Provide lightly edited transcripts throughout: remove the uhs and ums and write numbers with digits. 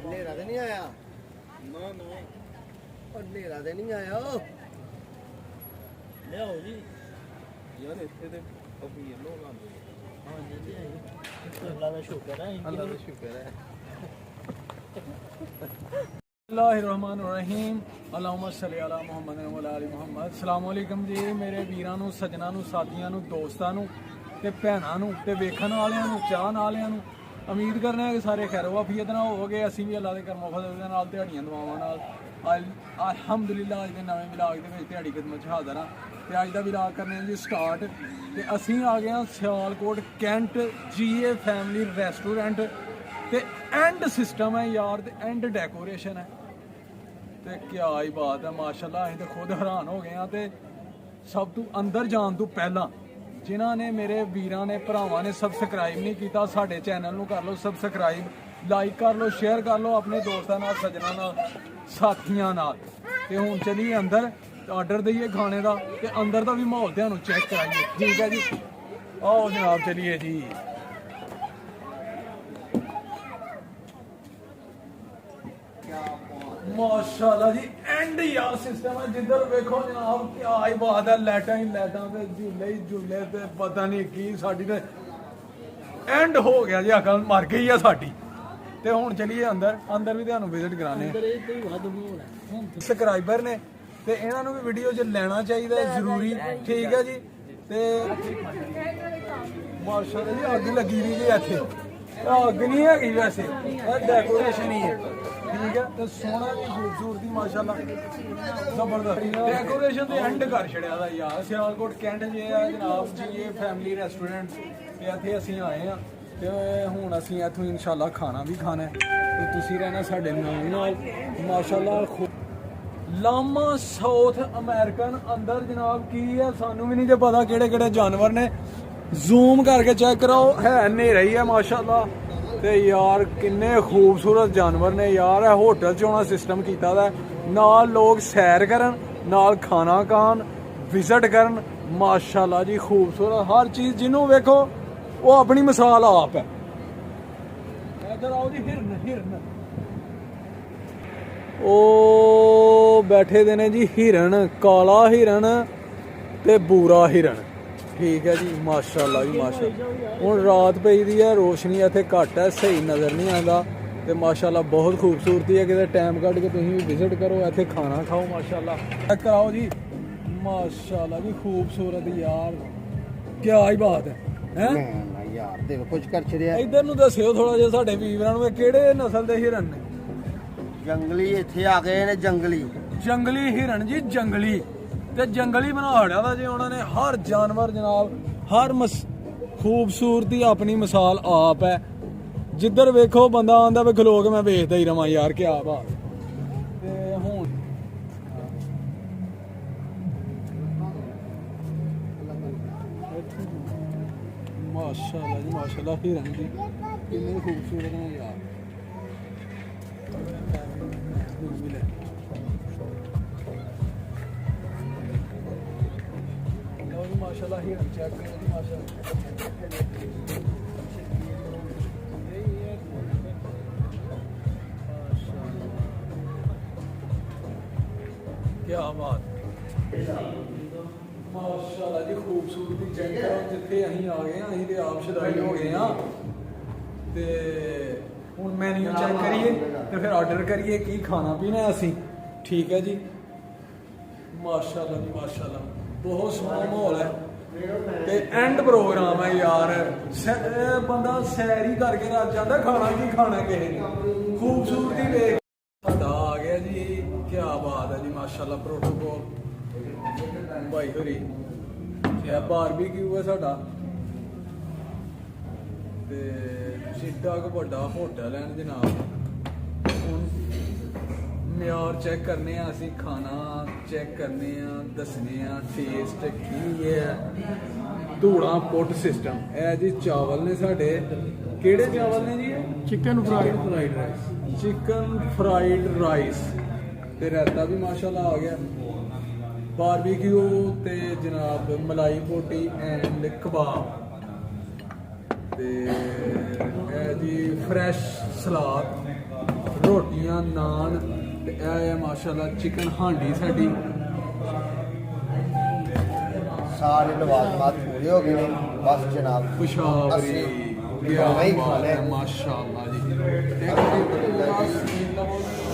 ਹਨੇਰਾ ਤੇ ਨਹੀਂ ਆਇਆ ਨਾ ਨਾ ਹਨੇਰਾ ਤੇ ਨਹੀਂ ਆਇਆ ਲਿਆਓ ਜੀ ਯਾਰ ਇੱਥੇ ਤੇ ਕਾਫੀ ਯੈਲੋ ਲਾਉਂਦੇ ਹਾਂ ਜੀ ਅੱਲਾਹ ਦਾ ਸ਼ੁਕਰ ਹੈ ਅੱਲਾ ਦਾ ਸ਼ੁਕਰ ਹੈ ਬਿਸਮਿल्लाहिर्रहमानिर्रहीम अल्लाहुम्मा सल्ली अला मुहम्मद व अला आलि मुहम्मद अस्सलाम वालेकुम जी मेरे ਵੀਰਾਂ ਨੂੰ ਸੱਜਣਾ ਨੂੰ ਸਾਥੀਆਂ ਨੂੰ ਦੋਸਤਾਂ ਨੂੰ ਤੇ ਭੈਣਾਂ ਨੂੰ ਤੇ ਵੇਖਣ ਵਾਲਿਆਂ ਨੂੰ ਚਾਹਣ ਵਾਲਿਆਂ ਨੂੰ ਉਮੀਦ ਕਰਨਾ ਹੈ ਕਿ ਸਾਰੇ ਖੈਰ ਵਾਫੀਅਤ ਨਾਲ ਹੋਵੋਗੇ ਅਸੀਂ ਵੀ ਅੱਲਾ ਦੇ ਕਰਮਾਂ ਫਜ਼ਲ ਦੇ ਨਾਲ ਦਿਹਾੜੀਆਂ ਦੁਆਵਾਂ ਨਾਲ ਅਲਹਮਦੁਲਿਲਾ ਅੱਜ ਦੇ ਨਵੇਂ ਵਲੌਗ ਦੇ ਵਿੱਚ ਦਿਹਾੜੀ ਖਿਦਮਤ 'ਚ ਹਾਜ਼ਰ ਹਾਂ ਤੇ ਅੱਜ ਦਾ ਵਲੌਗ ਕਰਨੇ ਹਾਂ ਜੀ ਸਟਾਰਟ ਤੇ ਅਸੀਂ ਆ ਗਏ ਹਾਂ ਸਿਆਲਕੋਟ ਕੈਂਟ ਜੀਏ ਫੈਮਿਲੀ ਰੈਸਟੋਰੈਂਟ ਤੇ ਐਂਡ ਸਿਸਟਮ ਹੈ ਯਾਰ ਤੇ ਐਂਡ ਡੈਕੋਰੇਸ਼ਨ ਹੈ ਤੇ ਕਿਆ ਹੀ ਬਾਤ ਹੈ ਮਾਸ਼ਾਅੱਲਾ ਅਸੀਂ ਤਾਂ ਖੁਦ ਹੈਰਾਨ ਹੋ ਗਏ ਹਾਂ ਤੇ ਸਭ ਤੋਂ ਅੰਦਰ ਜਾਣ ਤੋਂ ਪਹਿਲਾਂ ਜਿਨ੍ਹਾਂ ਨੇ ਮੇਰੇ ਵੀਰਾਂ ਨੇ ਭਰਾਵਾਂ ਨੇ ਸਬਸਕ੍ਰਾਈਬ ਨਹੀਂ ਕੀਤਾ ਸਾਡੇ ਚੈਨਲ ਨੂੰ ਕਰ ਲਓ ਸਬਸਕ੍ਰਾਈਬ ਲਾਈਕ ਕਰ ਲਓ ਸ਼ੇਅਰ ਕਰ ਲਓ ਆਪਣੇ ਦੋਸਤਾਂ ਨਾਲ ਸੱਜਣਾ ਨਾਲ ਸਾਥੀਆਂ ਨਾਲ ਤੇ ਹੁਣ ਚਲੀਏ ਅੰਦਰ ਆਰਡਰ ਦਈਏ ਖਾਣੇ ਦਾ ਤੇ ਅੰਦਰ ਦਾ ਵੀ ਮਾਹੌਲ ਤੁਹਾਨੂੰ ਚੈੱਕ ਕਰਾਈਏ ਠੀਕ ਹੈ ਜੀ ਆਓ ਜਨਾਬ ਚਲੀਏ ਜੀ माशाल्लाह जी एंड यार सिस्टम है जिधर देखो जनाब क्या ही बात है लाइटां ही लाइटां ते झूले ही झूले ते पता नहीं की साडी ते एंड हो गया जी अकल मर गई है साडी ते हुण चलिए अंदर भी ਤੁਹਾਨੂੰ ਵਿਜ਼ਿਟ ਕਰਾਣੇ ਅੰਦਰ ਇਹ ਕੋਈ ਵੱਧ ਮੋੜ ਹੈ ਸਬਸਕ੍ਰਾਈਬਰ ਨੇ ਤੇ ਇਹਨਾਂ ਨੂੰ ਵੀ ਵੀਡੀਓ 'ਚ ਲੈਣਾ ਚਾਹੀਦਾ ਜ਼ਰੂਰੀ ਠੀਕ ਹੈ ਜੀ ਤੇ ਮਾਸ਼ਾਅੱਲਾ ਜੀ ਅੱਗ ਲੱਗੀ ਵੀ ਜੀ ਇੱਥੇ ਅੱਗ ਨਹੀਂ ਹੈਗੀ ਵੈਸੇ ਇਹ ਡੈਕੋਰੇਸ਼ਨ ਹੀ ਹੈ ठीक है तो सोना की खूबसूरती माशाल्लाह जबरदस्त डेकोरेशन ते एंड कर छड़िया दा यार सियालकोट कैंट जे है जनाब जी ये फैमिली रेस्टोरेंट ते इत्थे ਅਸੀਂ ਆਏ ਆ ਤੇ ਹੁਣ ਅਸੀਂ ਇੱਥੋਂ ਇਨਸ਼ਾਅੱਲਾ ਖਾਣਾ ਵੀ ਖਾਣਾ ਤੇ ਤੁਸੀਂ ਰਹਿਣਾ ਸਾਡੇ ਨਾਲ ਮਾਸ਼ਾਅੱਲਾ ਲਾਮਾ ਸਾਊਥ ਅਮਰੀਕਨ ਅੰਦਰ ਜਨਾਬ ਕੀ ਹੈ ਸਾਨੂੰ ਵੀ ਨਹੀਂ ਜੇ ਪਤਾ ਕਿਹੜੇ ਕਿਹੜੇ ਜਾਨਵਰ ਨੇ ਜ਼ੂਮ ਕਰਕੇ ਚੈੱਕ ਕਰਾਓ ਹੈ ਹਨੇਰਾ ਹੀ ਹੈ ਮਾਸ਼ਾਅੱਲਾ ਤੇ ਯਾਰ ਕਿੰਨੇ ਖੂਬਸੂਰਤ ਜਾਨਵਰ ਨੇ ਯਾਰ ਇਹ ਹੋਟਲ 'ਚ ਹੋਣਾ ਸਿਸਟਮ ਕੀਤਾ ਦਾ ਨਾਲ ਲੋਕ ਸੈਰ ਕਰਨ ਨਾਲ ਖਾਣਾ ਖਾਣ ਵਿਜ਼ਿਟ ਕਰਨ ਮਾਸ਼ਾਅੱਲਾ ਜੀ ਖੂਬਸੂਰਤ ਹਰ ਚੀਜ਼ ਜਿਹਨੂੰ ਵੇਖੋ ਉਹ ਆਪਣੀ ਮਿਸਾਲ ਆਪ ਹੈ ਇੱਧਰ ਆਓ ਜੀ ਹਿਰਨ ਉਹ ਬੈਠੇ ਦੇ ਨੇ ਜੀ ਹਿਰਨ ਕਾਲਾ ਹਿਰਨ ਤੇ ਬੂਰਾ ਹਿਰਨ ठीक है जी माशाल्लाह जी माशाल्लाह हुण रात पई दी है रोशनी इत्थे घट है सही नज़र नहीं आंदा ते माशाल्लाह बहुत खूबसूरती है किते टाइम कढ के तुसीं विजिट करो इत्थे खाना खाओ माशाल्लाह चेक कराओ जी माशाल्लाह जी खूबसूरत यार क्या ही बात है ਮੈਂ ਯਾਰ ਦੇ ਕੁਝ ਕਰ ਛੜਿਆ इधर ਨੂੰ ਦੱਸਿਓ ਥੋੜਾ ਜਿਹਾ ਸਾਡੇ ਵੀਰਾਂ ਨੂੰ ਇਹ ਕਿਹੜੇ ਨਸਲ ਦੇ ਹਿਰਨ ਨੇ ਜੰਗਲੀ ਇੱਥੇ ਆ ਗਏ ਨੇ ਜੰਗਲੀ ਹਿਰਨ ਜੀ ਜੰਗਲੀ ਤੇ ਜੰਗਲੀ ਬਣਾ ਹੜਿਆ ਦਾ ਜੇ ਉਹਨਾਂ ਨੇ ਹਰ ਜਾਨਵਰ ਜਨਾਬ ਹਰ ਖੂਬਸੂਰਤੀ ਆਪਣੀ ਮਿਸਾਲ ਆਪ ਹੈ ਜਿੱਧਰ ਵੇਖੋ ਬੰਦਾ ਆਂਦਾ ਵੇ ਖਲੋ ਕੇ ਮੈਂ ਵੇਖਦਾ ਹੀ ਰਵਾਂ ਯਾਰ ਕੀ ਬਾਤ ਤੇ ਹੁਣ ਮਾਸ਼ਾਅੱਲਾ ਜੀ ਮਾਸ਼ਾਅੱਲਾ ਹਿਰਨ ਜੀ ਕਿੰਨੇ ਖੂਬਸੂਰਤ ਨੇ ਯਾਰ माशाल्लाह ही चेक करो माशाल्लाह क्या बात माशाल्लाह जी खूबसूरती चेक करो जिथे ਅਸੀਂ ਆ ਗਏ ਆ ਅਸੀਂ ਤੇ ਆਪ ਸ਼ਦਾਈ ਹੋ ਗਏ ਆ ਤੇ ਹੁਣ ਮੈਨੂ ਚੈੱਕ ਕਰੀਏ ਤੇ ਫਿਰ ਆਰਡਰ ਕਰੀਏ ਕੀ ਖਾਣਾ ਪੀਣਾ ਅਸੀਂ ਠੀਕ ਹੈ ਜੀ ਮਾਸ਼ਾਅੱਲਾ ਜੀ ਮਾਸ਼ਾਅੱਲਾ बहुत सोहना माहौल है ते एंड प्रोग्राम है यार बंदा सैर ही करके रज जाता खाना की खाना किसी ने खूबसूरती देख साडा आ गया जी क्या बात है जी माशाल्लाह प्रोटोकॉल भाई होरी क्या बारबीक्यू है साडा ते जिड्डा क बड़ा होटल है जनाब ਮਿਆਰ ਚੈੱਕ ਕਰਨੇ ਆ ਅਸੀਂ ਖਾਣਾ ਚੈੱਕ ਕਰਨੇ ਆ ਦੱਸਨੇ ਆ ਟੇਸਟ ਕੀ ਹੈ ਧੂੜਾ ਪੁੱਟ ਸਿਸਟਮ ਇਹ ਜੀ ਚਾਵਲ ਨੇ ਸਾਡੇ ਕਿਹੜੇ ਚਾਵਲ ਨੇ ਜੀ ਚਿਕਨ ਫਰਾਈਡ ਰਾਈਸ ਤੇ ਰਾਇਤਾ ਵੀ ਮਾਸ਼ਾਅੱਲਾ ਆ ਗਿਆ ਬਾਰਬੀਕਿਊ ਤੇ ਜਨਾਬ ਮਲਾਈ ਬੋਟੀ ਐਂਡ ਕਬਾਬ ਤੇ ਇਹ ਜੀ ਫਰੈਸ਼ ਸਲਾਦ ਰੋਟੀਆਂ ਨਾਨ ਤੇ ਇਹ ਹੈ ਮਾਸ਼ਾਅੱਲਾ ਚਿਕਨ ਹਾਂਡੀ ਸਾਡੀ ਸਾਰੇ ਲਵਾਜ਼ਮਾਤ ਪੂਰੇ ਹੋ ਗਏ ਨੇ ਬਸ ਜਨਾਬ ਪੁਸ਼ਾਵਰੀ ਅਸੀਂ ਕਿਆ ਵਹੀ ਬਾਤ ਖਾਣਾ ਹੈ ਹੈ। ਮਾਸ਼ਾਅੱਲਾ ਜੀ ਇੱਕ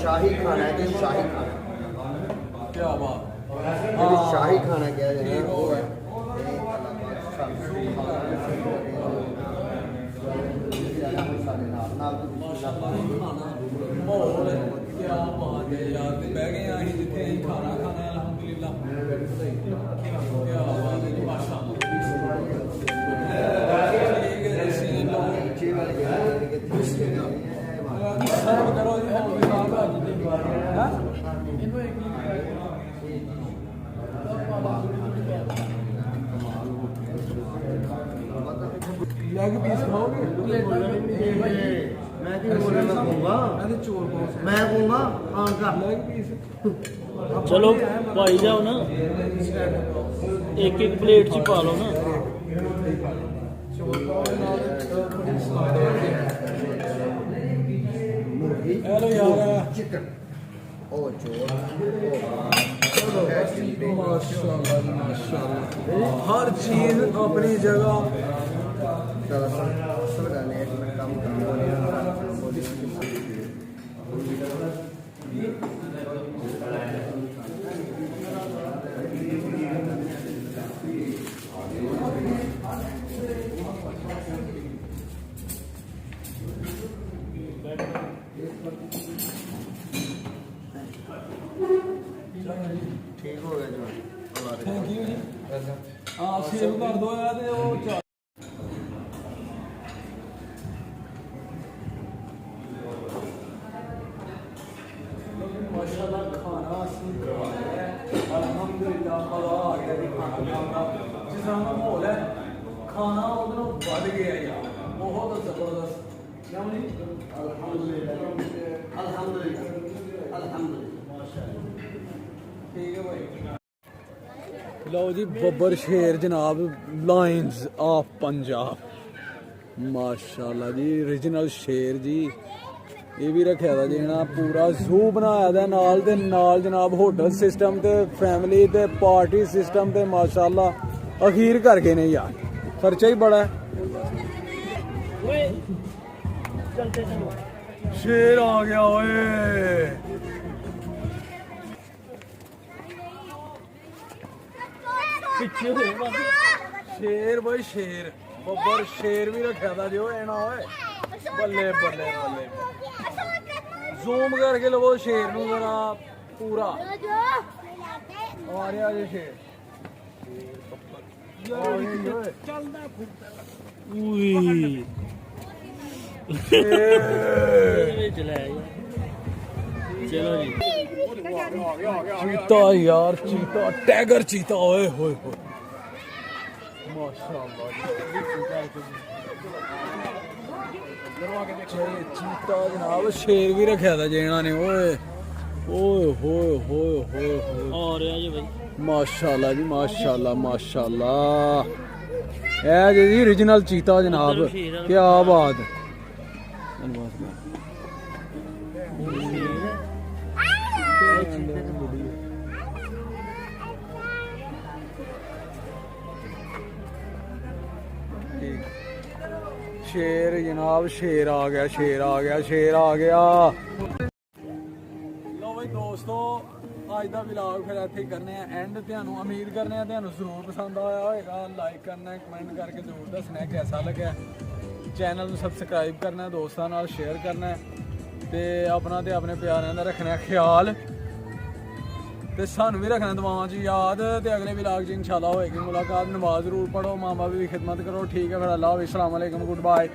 ਸ਼ਾਹੀ ਖਾਣਾ ਹੈ ਜੀ ਸ਼ਾਹੀ ਖਾਣਾ ਕਿਆ ਬਾਤ ਜਿਹੜੀ ਸ਼ਾਹੀ ਖਾਣਾ ਕਿਹਾ ਜਾਂਦਾ ਠੀਕ ਹੋ ਉਹ ਗਿਆ। ਹੈ ਸਾਡੇ ਨਾਲ ਮਾਹੌਲ ਕਿਆ ਬਾਤ ਹੈ ਯਾਰ ਤੇ ਬਹਿ ਗਏ ਆ ਅਸੀਂ ਜਿੱਥੇ ਅਸੀਂ ਖਾਣਾ ਖਾਣਾ ਹੈ ਅਲਹਮਦੁਲਿਲਾ ਕਿਆ ਬਾਤ ਹੈ ਜੀ ਮਾਸ਼ਾਅੱਲਾ ਠੀਕ ਹੈ ਅਸੀਂ ਲੋਕ ਨੀਚੇ ਵਾਲੇ ਜਿਹੜੇ ਕਿੱਥੇ ਸਰਵ ਕਰੋ ਜੀ ਮਾਹੌਲ ਦੀ ਬਾਤ ਅੱਜ ਦੀ ਹੈ ਇਹਨੂੰ ਇੱਕ ਲੈਗ ਪੀਸ ਖਾਓਗੇ ਮੈਂ ਕੀ ਬੋਲਣਾ ਮੈਂ ਕਹੂੰਗਾ ਇਹਦੇ ਚੋਰ ਬਹੁਤ ਮੈਂ ਕਹੂੰਗਾ ਹਾਂ ਕਰ ਲੈਗ ਪੀਸ ਚਲੋ ਭਾਈ ਜਾਓ ਨਾ ਇੱਕ ਇੱਕ ਪਲੇਟ 'ਚ ਪਾ ਲਓ ਨਾ ਮੁਰਗੀ ਹੈਲੋ ਯਾਰ ਚਿਕਨ ਉਹ ਚੋਰ ਮਾਸ਼ਾਅੱਲਾ ਜੀ ਮਾਸ਼ਾਅੱਲਾ ਹਰ ਚੀਜ਼ ਆਪਣੀ ਜਗ੍ਹਾ ਚਲ ਅਸਲ ਗੱਲ ਹੈ ਕਿ ਮੈਂ ਕੰਮ ਕਰਦਾ ਠੀਕ ਹੋ ਗਿਆ ਜੀ ਥੈਂਕ ਯੂ ਜੀ ਹਾਂ ਸੇਵ ਕਰ ਦੋ ਯਾਰ ਤੇ ਉਹ ਮਾਸ਼ਾਅੱਲਾ ਖਾਣਾ ਅਸੀਂ ਅਲਹਮਦੁਲਿਲਾ ਖਵਾ ਆ ਗਿਆ ਜੀ ਖਾਣਾ ਖਾਣ ਦਾ ਜਿਸ ਤਰ੍ਹਾਂ ਦਾ ਮਾਹੌਲ ਹੈ ਖਾਣਾ ਉਹਦੋਂ ਵੱਧ ਗਿਆ ਯਾਰ ਬਹੁਤ ਜ਼ਬਰਦਸਤ ਕਿਉਂ ਜੀ ਠੀਕ ਹੈ ਭਾਈ ਲਓ ਜੀ ਬੱਬਰ ਸ਼ੇਰ ਜਨਾਬ ਲਾਇਨਸ ਆਫ ਪੰਜਾਬ ਮਾਸ਼ਾਅੱਲਾ ਜੀ origignal ਸ਼ੇਰ ਜੀ ਇਹ ਵੀ ਰੱਖਿਆ ਦਾ ਜਿਹੜਾ ਪੂਰਾ ਜ਼ੂ ਬਣਾਇਆ ਦਾ ਨਾਲ ਦੇ ਨਾਲ ਜਨਾਬ ਹੋਟਲ ਸਿਸਟਮ ਤੇ ਫੈਮਿਲੀ ਤੇ ਪਾਰਟੀ ਸਿਸਟਮ ਤੇ ਮਾਸ਼ਾਅੱਲਾ ਅਖੀਰ ਕਰ ਗਏ ਨੇ ਯਾਰ ਖਰਚਾ ਹੀ ਬੜਾ ਹੈ ਓਏ ਚਲਤੇ ਚਲੋ ਸ਼ੇਰ ਆ ਗਿਆ ਓਏ ਪਿੱਛੇ ਹੋਏ ਬਸ ਸ਼ੇਰ ਬਈ ਸ਼ੇਰ ਬੱਬਰ ਸ਼ੇਰ ਵੀ ਰੱਖਿਆ ਦਾ ਜੋ ਐਨਾ ਓਏ ਬੱਲੇ ਬੱਲੇ ਬੱਲੇ ਜ਼ੂਮ ਕਰਕੇ ਲਵੋ ਸ਼ੇਰ ਨੂੰ ਜਰਾ ਪੂਰਾ ਆ ਰਿਹਾ ਜੇ ਸ਼ੇਰ ਚੱਲਦਾ ਫਿਰਦਾ ਉਈ ਸ਼ੇਰ ਵਿੱਚ ਲੈ ਯਾਰ ਚਲੋ ਜੀ ਚੀਤਾ ਯਾਰ ਚੀਤਾ ਟਾਈਗਰ ਚੀਤਾ ਓਏ ਹੋਏ ਹੋਏ ਮਾਸ਼ਾਅੱਲਾ ਚੀਤਾ ਜਨਾਬ ਸ਼ੇਰ ਵੀ ਰੱਖਿਆ ਦਾ ਜੇ ਇਹਨਾਂ ਨੇ ਓਏ ਓਏ ਹੋਏ ਹੋਏ ਹੋਏ ਹੋਏ ਆ ਰਿਹਾ ਜੀ ਬਾਈ ਮਾਸ਼ਾਅੱਲਾ ਜੀ ਮਾਸ਼ਾਅੱਲਾ ਮਾਸ਼ਾਅੱਲਾ ਇਹ ਜੀ origignal ਚੀਤਾ ਜਨਾਬ ਕੀ ਬਾਤ ਸ਼ੇਰ ਜਨਾਬ ਸ਼ੇਰ ਆ ਗਿਆ ਸ਼ੇਰ ਆ ਗਿਆ ਸ਼ੇਰ ਆ ਗਿਆ ਲੋ ਬਈ ਦੋਸਤੋ ਅੱਜ ਦਾ ਵਲੌਗ ਫਿਰ ਇੱਥੇ ਹੀ ਕਰਨੇ ਆ ਐਂਡ ਤੁਹਾਨੂੰ ਉਮੀਦ ਕਰਨੇ ਆ ਤੁਹਾਨੂੰ ਜ਼ਰੂਰ ਪਸੰਦ ਆਇਆ ਹੋਵੇਗਾ ਲਾਈਕ ਕਰਨਾ ਕਮੈਂਟ ਕਰਕੇ ਜ਼ਰੂਰ ਦੱਸਣਾ ਕਿਹਦਾ ਲੱਗਿਆ ਚੈਨਲ ਨੂੰ ਸਬਸਕ੍ਰਾਈਬ ਕਰਨਾ ਦੋਸਤਾਂ ਨਾਲ ਸ਼ੇਅਰ ਕਰਨਾ ਤੇ ਆਪਣਾ ਤੇ ਆਪਣੇ ਪਿਆਰਿਆਂ ਦਾ ਰੱਖਣਾ ਖਿਆਲ ਤੇ ਸਾਨੂੰ ਵੀ ਰੱਖਣਾ ਦੁਆਵਾਂ 'ਚ ਯਾਦ ਤੇ ਅਗਲੇ ਵਲੌਗ 'ਚ ਇਨਸ਼ਾਅੱਲਾ ਹੋਏਗੀ ਮੁਲਾਕਾਤ ਨਮਾਜ਼ ਜ਼ਰੂਰ ਪੜੋ ਮਾਂ ਬਾਪ ਦੀ ਖਿਦਮਤ ਕਰੋ ਠੀਕ ਹੈ ਫਿਰ ਅੱਲਾ ਹਾਫਿਜ਼ ਅਸਲਾਮ ਵਾਲੇਕੁਮ ਗੁੱਡ ਬਾਏ